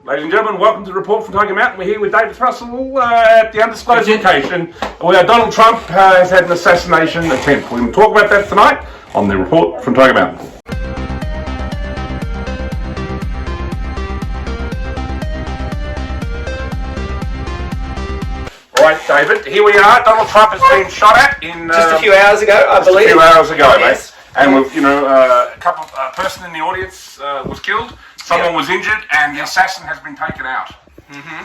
Ladies and gentlemen, welcome to the report from Tiger Mountain. We're here with David Thrussell at the undisclosed location where Donald Trump has had an assassination attempt. We're going to talk about that tonight on the report from Tiger Mountain. Right, David, here we are. Donald Trump has been shot at in... just a few hours ago, I believe. Just a few hours ago, yes. mate. And we've, a person in the audience was killed. Someone was injured, and the assassin has been taken out.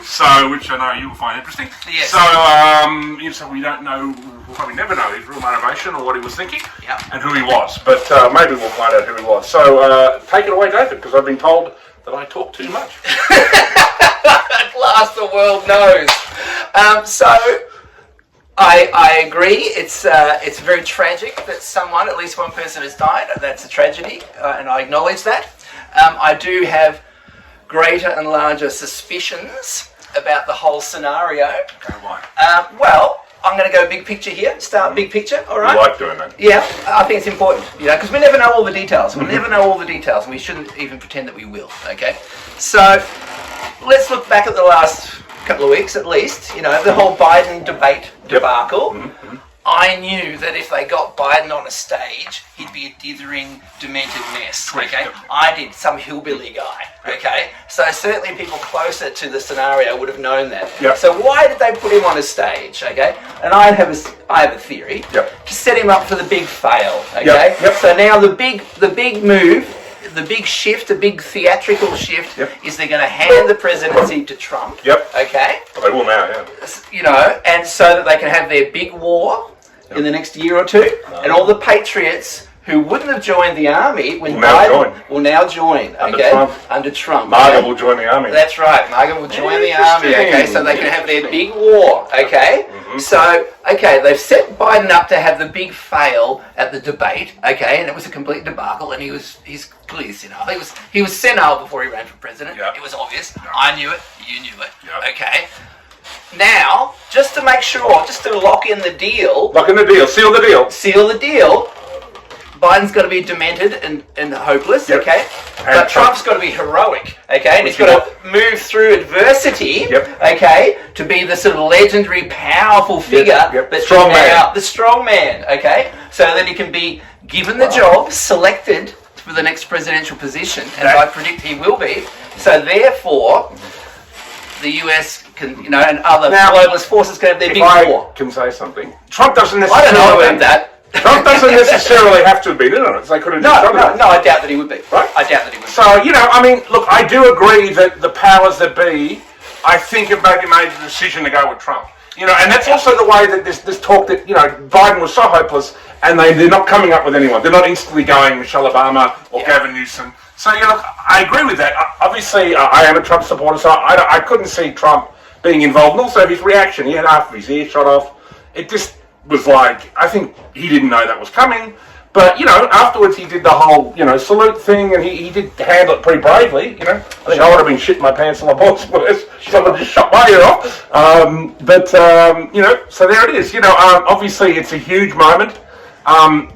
So, which I know you will find interesting. Yes. So, so we don't know, we'll probably never know his real motivation or what he was thinking, and who he was. But maybe we'll find out who he was. So, take it away, David, because I've been told that I talk too much. At last, the world knows. I agree. It's very tragic that at least one person has died. That's a tragedy, and I acknowledge that. I do have greater and larger suspicions about the whole scenario. Okay, why? Well, I'm going to go big picture here. Start big picture, all right? You like doing that? Yeah, I think it's important, because we never know all the details. We'll never know all the details, and we shouldn't even pretend that we will, okay? So, let's look back at the last couple of weeks, at least. The whole Biden debate debacle. I knew that if they got Biden on a stage, he'd be a dithering, demented mess, okay? I did, some hillbilly guy, okay? So certainly people closer to the scenario would have known that. So why did they put him on a stage, okay? And I have a theory to set him up for the big fail, okay? So now the big move, the big shift, the big theatrical shift is they're going to hand the presidency to Trump, okay? They will now, and so that they can have their big war in the next year or two, and all the patriots who wouldn't have joined the army when Biden will now join, under Trump. Margaret will join the army. That's right, Margaret will join the army, okay, so they can have their big war, okay? So, they've set Biden up to have the big fail at the debate, okay, and it was a complete debacle, and he's clearly senile. He was senile before he ran for president. It was obvious. I knew it, you knew it, okay? Now, just to make sure, just to lock in the deal. Lock in the deal, seal the deal. Seal the deal. Biden's got to be demented and hopeless, okay? But Trump's got to be heroic, okay? And he's got to move through adversity, okay, to be the sort of legendary, powerful figure that's the strong man, okay? So that he can be given the job, selected for the next presidential position, as I predict he will be. So therefore, the US can, and other globalist forces can have their big war. I can say something. Trump doesn't necessarily... I don't know about that. Trump doesn't necessarily have to have been in on it. They could have just done it. No, I doubt that he would be. Right? I doubt that he would be. So, look, I do agree that the powers that be, I think, have maybe made the decision to go with Trump. And that's also the way that this talk that, Biden was so hopeless and they're not coming up with anyone. They're not instantly going Michelle Obama or Gavin Newsom. So, look, I agree with that. Obviously, I am a Trump supporter, so I couldn't see Trump being involved. And also his reaction, he had half of his ear shot off. It just was like, I think he didn't know that was coming. But, afterwards he did the whole, salute thing, and he did handle it pretty bravely, I think I would have been shitting my pants on my balls worse. Someone just shot my ear off. So there it is. Obviously it's a huge moment.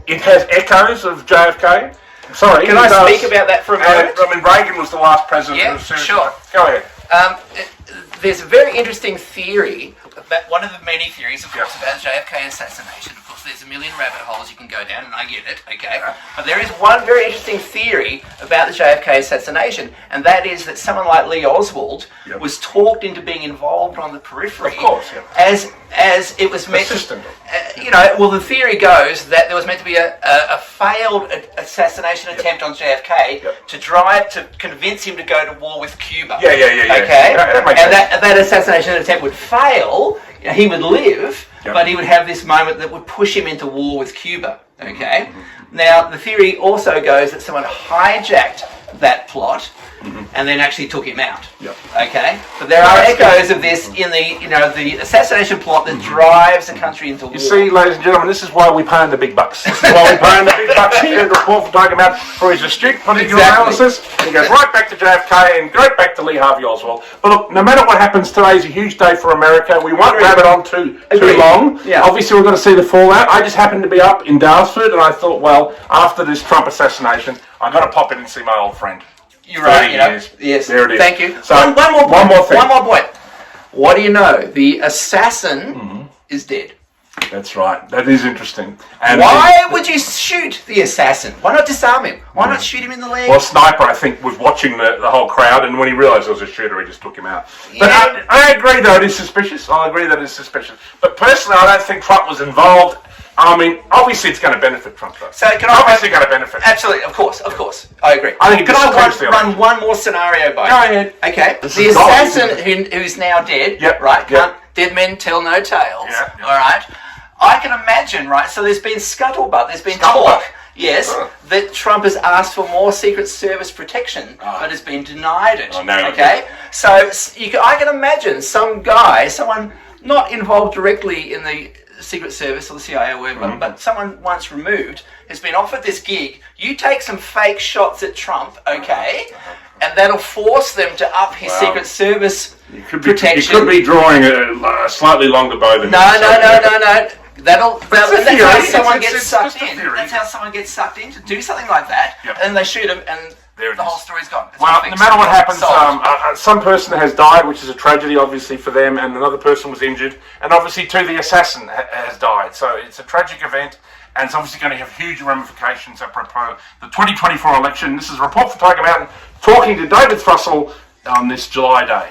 It has echoes of JFK. Sorry. Can I speak about that for a moment? Reagan was the last president who was serious. Sure. Go ahead. There's a very interesting theory, one of the many theories, of course, about JFK assassination. Of course, there's a million rabbit holes you can go down, and I get it, okay? But there is one very interesting theory about the JFK assassination, and that is that someone like Lee Oswald was talked into being involved on the periphery. Of course, as it was meant to... well, the theory goes that there was meant to be a failed assassination attempt on JFK to convince him to go to war with Cuba. Okay? That assassination attempt would fail, he would live, but he would have this moment that would push him into war with Cuba. Okay? Now, the theory also goes that someone hijacked that plot and then actually took him out. Okay? But there are echoes of this in the assassination plot that drives the country into war. You see, ladies and gentlemen, this is why we pay him the big bucks. This is why we pay him the big bucks here at the report from Tiger Mountain for his astute political analysis. He goes right back to JFK and right back to Lee Harvey Oswald. But look, no matter what happens, today is a huge day for America. We won't rabbit on too long. Obviously, we're going to see the fallout. I just happened to be up in Daylesford, and I thought, well, after this Trump assassination, I've got to pop in and see my old friend. You're right. 30 years. Yes. There it is. Thank you. So, one more point. one more thing. One more point. What do you know? The assassin is dead. That's right. That is interesting. And Why would you shoot the assassin? Why not disarm him? Why not shoot him in the leg? Well, Sniper, I think, was watching the whole crowd, and when he realised it was a shooter, he just took him out. But Yeah. I agree, though, it is suspicious. I agree that it's suspicious. But personally, I don't think Trump was involved. I mean, obviously, it's going to benefit Trump, though. So can I obviously going to benefit. Absolutely, of course, I agree. I think it can I distorts the run one more scenario by? Go ahead. Okay. This The is assassin who's now dead. Yep, Right. yep. Dead men tell no tales. Yeah, yeah. All right. I can imagine, right? So there's been scuttlebutt. There's been Scuttlebutt. talk. Yes, that Trump has asked for more Secret Service protection, but has been denied it. Oh, no. Okay, so I can imagine someone not involved directly in the Secret Service or the CIA or whatever, but someone once removed has been offered this gig. You take some fake shots at Trump, okay, and that'll force them to up his Secret Service protection. You could be drawing a slightly longer bow than No. That's how someone gets It's sucked just a in. theory. That's how someone gets sucked in to do something like that, Yep. and they shoot him, and There it the is. whole story's gone. It's Well, all no fixed. matter what happens, Solved. some person has died, which is a tragedy, obviously, for them, and another person was injured, and obviously, too, the assassin has died. So it's a tragic event, and it's obviously going to have huge ramifications apropos the 2024 election. This is a report for Tiger Mountain, talking to David Thrussell on this July day.